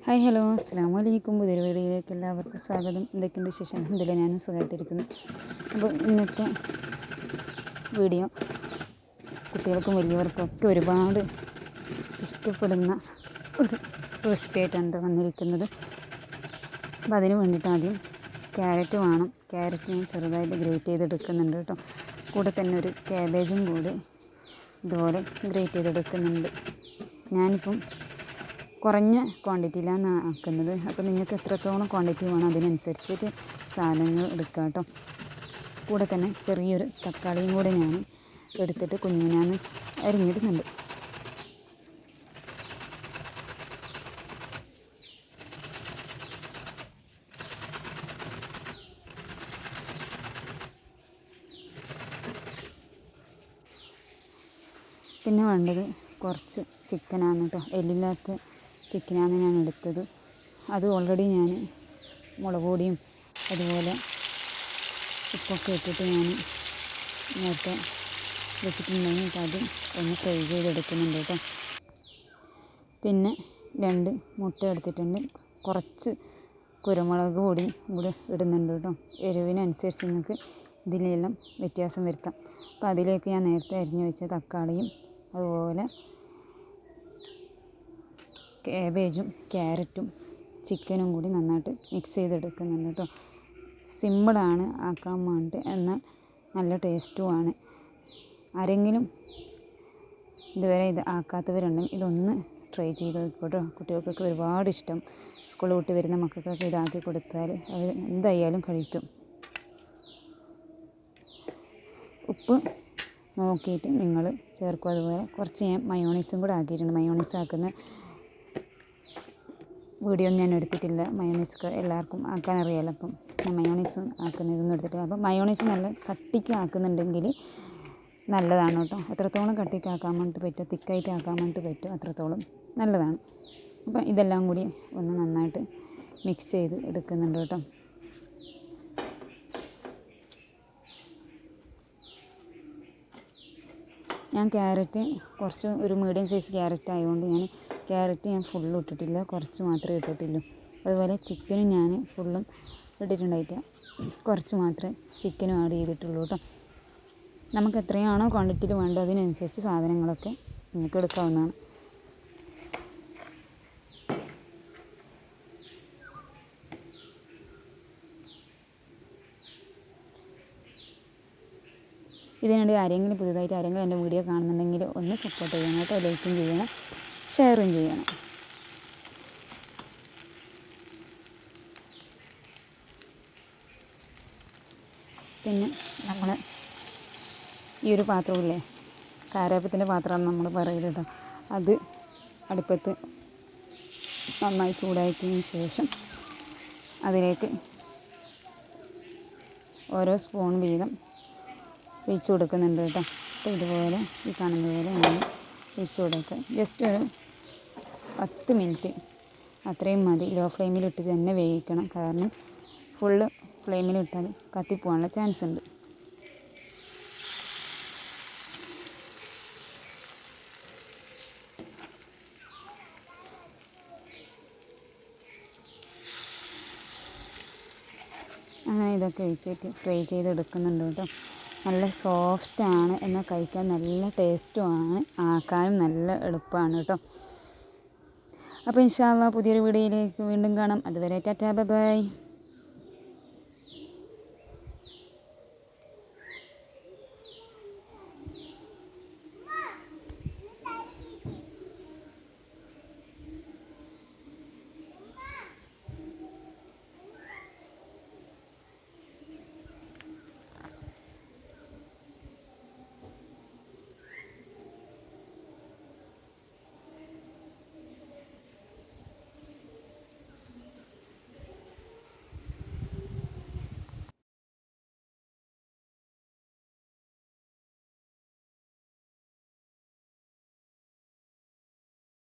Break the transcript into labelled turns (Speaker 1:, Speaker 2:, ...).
Speaker 1: Hi hello അസ്സലാമു അലൈക്കും. പുതിയൊരു വീഡിയോയിലേക്ക് എല്ലാവർക്കും സ്വാഗതം. എന്തൊക്കെയുണ്ട് വിശേഷം? അൽഹംദുലില്ലാ ഞാനും സുഖമായിട്ടിരിക്കുന്നു. അപ്പോൾ ഇന്നത്തെ വീഡിയോ കുട്ടികൾക്കും വലിയവർക്കും ഒക്കെ ഒരുപാട് ഇഷ്ടപ്പെടുന്ന ഒരു റെസിപ്പി ആയിട്ടാണ് വന്നിരിക്കുന്നത്. അപ്പോൾ അതിന് വേണ്ടിയിട്ട് ആദ്യം ക്യാരറ്റ് വേണം. ക്യാരറ്റ് ഞാൻ ചെറുതായിട്ട് ഗ്രേറ്റ് ചെയ്തെടുക്കുന്നുണ്ട് കേട്ടോ. കൂടെ തന്നെ ഒരു ക്യാബേജും കൂടി ഇതുപോലെ ഗ്രേറ്റ് ചെയ്തെടുക്കുന്നുണ്ട്. ഞാനിപ്പം കുറഞ്ഞ ക്വാണ്ടിറ്റിയിലാണ് ആക്കുന്നത്. അപ്പോൾ നിങ്ങൾക്ക് എത്രത്തോളം ക്വാണ്ടിറ്റി വേണം അതിനനുസരിച്ചിട്ട് സാധനങ്ങൾ എടുക്കുക കേട്ടോ. കൂടെ തന്നെ ചെറിയൊരു തക്കാളിയും കൂടെ ഞാൻ എടുത്തിട്ട് കുഞ്ഞിനാന്ന് അരിഞ്ഞിടുന്നുണ്ട്. പിന്നെ വേണ്ടത് കുറച്ച് ചിക്കനാണ് കേട്ടോ. എല്ലില്ലാത്ത ചിക്കനാണ് ഞാൻ എടുത്തത്. അത് ഓൾറെഡി ഞാൻ മുളക് പൊടിയും അതുപോലെ ഉപ്പൊക്കെ ഇട്ടിട്ട് ഞാൻ നേരത്തെ വെച്ചിട്ടുണ്ടെങ്കിൽ അത് ഒന്ന് ഫ്രൈ ചെയ്തെടുക്കുന്നുണ്ട് കേട്ടോ. പിന്നെ 2 മുട്ട എടുത്തിട്ടുണ്ട്. കുറച്ച് കുരുമുളക് പൊടി കൂടി ഇടുന്നുണ്ട് കേട്ടോ. എരിവിനനുസരിച്ച് നിങ്ങൾക്ക് ഇതിലെല്ലാം വ്യത്യാസം വരുത്താം. അപ്പോൾ അതിലേക്ക് ഞാൻ നേരത്തെ അരിഞ്ഞു വെച്ച തക്കാളിയും അതുപോലെ കാബേജും ക്യാരറ്റും ചിക്കനും കൂടി നന്നായിട്ട് മിക്സ് ചെയ്തെടുക്കുന്നുണ്ട് കേട്ടോ. സിമ്പിളാണ് ആക്കാൻ വേണ്ടി, എന്നാൽ നല്ല ടേസ്റ്റുമാണ്. ആരെങ്കിലും ഇതുവരെ ഇത് ആക്കാത്തവരുണ്ടെങ്കിൽ ഇതൊന്ന് ട്രൈ ചെയ്ത് നോക്കട്ടോ. കുട്ടികൾക്കൊക്കെ ഒരുപാട് ഇഷ്ടം. സ്കൂളിൽ വിട്ട് വരുന്ന മക്കൾക്കൊക്കെ ഇതാക്കി കൊടുത്താൽ അവർ എന്തായാലും കഴിക്കും. ഉപ്പ് നോക്കിയിട്ട് നിങ്ങൾ ചേർക്കും. അതുപോലെ കുറച്ച് ഞാൻ മയോണൈസും കൂടെ ആക്കിയിട്ടുണ്ട്. മയോണൈസ് ആക്കുന്ന വീഡിയോ ഞാൻ എടുത്തിട്ടില്ല. മയോണൈസ് എല്ലാവർക്കും ആക്കാൻ അറിയാമല്ലോ. അപ്പം ഞാൻ മയോണൈസ് ആക്കുന്നതൊന്നും എടുത്തിട്ടില്ല. അപ്പം മയോണൈസ് നല്ല കട്ടിക്ക് ആക്കുന്നുണ്ടെങ്കിൽ നല്ലതാണ് കേട്ടോ. എത്രത്തോളം കട്ടിക്ക് ആക്കാൻ വേണ്ടിയിട്ട് പറ്റുമോ, തിക്കായിട്ട് ആക്കാൻ വേണ്ടിയിട്ട് പറ്റുമോ അത്രത്തോളം നല്ലതാണ്. അപ്പം ഇതെല്ലാം കൂടി ഒന്ന് നന്നായിട്ട് മിക്സ് ചെയ്ത് എടുക്കുന്നുണ്ട് കേട്ടോ. ഞാൻ ക്യാരറ്റ് കുറച്ച് ഒരു മീഡിയം സൈസ് ക്യാരറ്റ് ആയതുകൊണ്ട് ക്യാരറ്റ് ഞാൻ ഫുള്ളും ഇട്ടിട്ടില്ല, കുറച്ച് മാത്രമേ ഇട്ടിട്ടുള്ളൂ. അതുപോലെ ചിക്കനും ഞാൻ ഫുള്ളും ഇട്ടിട്ടുണ്ടായിട്ട് കുറച്ച് മാത്രമേ ചിക്കനും ആഡ് ചെയ്തിട്ടുള്ളൂ കേട്ടോ. നമുക്ക് എത്രയാണോ ക്വാണ്ടിറ്റിയിൽ വേണ്ടത് അതിനനുസരിച്ച് സാധനങ്ങളൊക്കെ നിങ്ങൾക്ക് എടുക്കാവുന്നതാണ്. ഇതിനിടെ പുതുതായിട്ട് ആരെങ്കിലും എൻ്റെ വീഡിയോ കാണുന്നുണ്ടെങ്കിൽ ഒന്ന് സപ്പോർട്ട് ചെയ്യണം കേട്ടോ. ലൈക്കും ചെയ്യണം, ഷെയറും ചെയ്യണം. പിന്നെ നമ്മൾ ഈ ഒരു പാത്രമില്ലേ, കാരാപ്പത്തിൻ്റെ പാത്രമാണ് നമ്മൾ പറയുന്നത് കേട്ടോ. അത് അടുപ്പത്ത് നന്നായി ചൂടാക്കിയതിന് ശേഷം അതിലേക്ക് ഓരോ സ്പൂൺ വീതം ഒഴിച്ച് കൊടുക്കുന്നുണ്ട് കേട്ടോ. അപ്പോൾ ഇതുപോലെ ഈ കാണുന്ന പോലെ ഞാൻ ഒഴിച്ച് കൊടുക്കുക. ജസ്റ്റ് ഒരു 10 മിനിറ്റ് അത്രയും മതി. ലോ ഫ്ലെയിമിലിട്ട് തന്നെ വേവിക്കണം. കാരണം ഫുള്ള് ഫ്ലെയിമിലിട്ടാൽ കത്തിപ്പോകാനുള്ള ചാൻസ് ഉണ്ട്. അങ്ങനെ ഇതൊക്കെ വെച്ചിട്ട് ഫ്രൈ ചെയ്തെടുക്കുന്നുണ്ട് കേട്ടോ. നല്ല സോഫ്റ്റാണ്, എന്നാൽ കഴിക്കാൻ നല്ല ടേസ്റ്റുമാണ്, ആക്കാനും നല്ല എളുപ്പമാണ് കേട്ടോ. അപ്പോൾ ഇൻഷാ അല്ലാഹ് പുതിയൊരു വീഡിയോയിലേക്ക് വീണ്ടും കാണാം. അതുവരെ ടാറ്റാ ബൈ ബൈ.